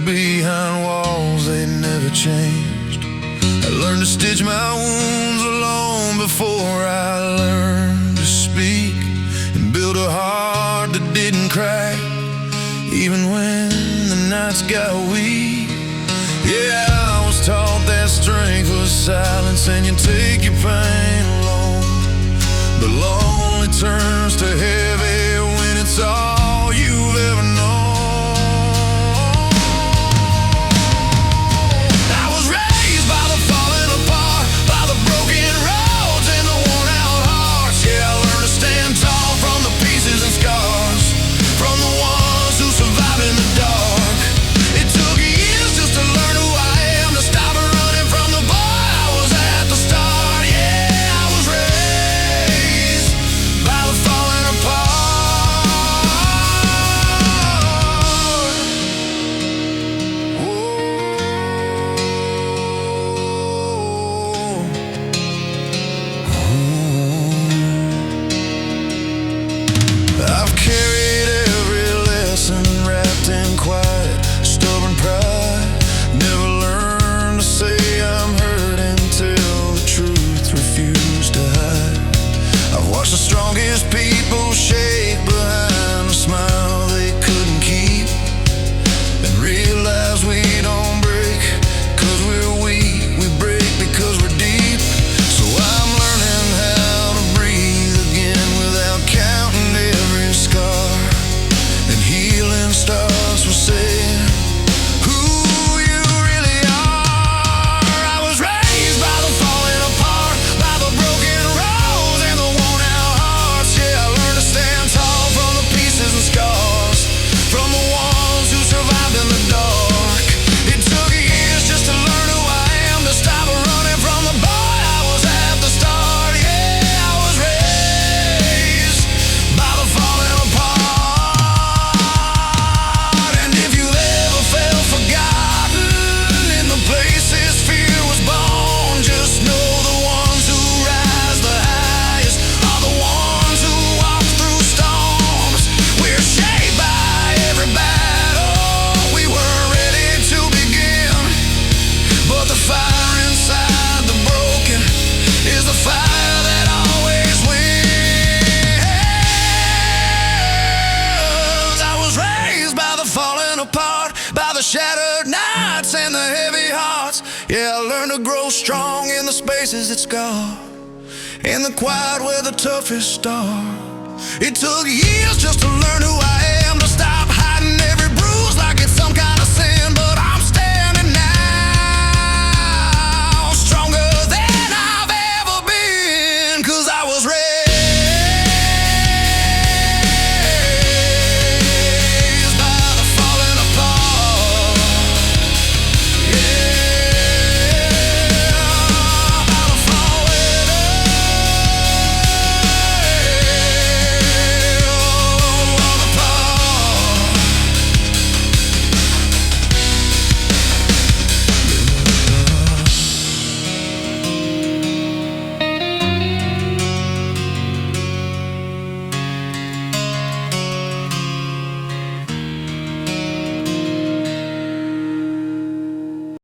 behind walls, they never changed. I learned to stitch my wounds alone before I learned to speak, and build a heart that didn't crack, even when the nights got weak. Yeah, I was taught that strength was silence, and you take your pain alone. But lonely turns to heavy when it's all you've ever known. I was raised by the falling apart, by the broken roads and the worn out hearts. Yeah, I learned to stand tall from the pieces and scars, from the ones who survived in the dark. It took years just to learn who I am, to stop running from the boy I was at the start. Yeah, I was raised by the falling apart. I've carried every lesson wrapped in quiet, stubborn pride. Never learned to say I'm hurt until the truth refused to hide. I've watched the strongest people shake behind a smile they couldn't keep, and realize we don't break 'cause we're weak, we break because we're deep. So I'm learning how to breathe again without counting every scar, and healing starts with saying who you really are. I was raised by the falling apart, by the broken roads and the worn out hearts. Yeah, I learned to stand tall from the pieces and scars, from the ones who survived in the dark. It took years just to learn who I am, to stop running from the boy I was at the start. Yeah, I was raised by the falling apart. And if you ever felt forgotten in the places fear was born, just know the ones who rise the highest are the ones who walk through storms. We're shaped by every battle, we weren't ready to begin, but the fire inside the broken is the fire that always wins. I was raised by the falling apart, by the shattered nights and the heavy hearts. Yeah, I learned to grow strong in the spaces that scar, in the quiet where the toughest start. It took years just to learn who I am, to stop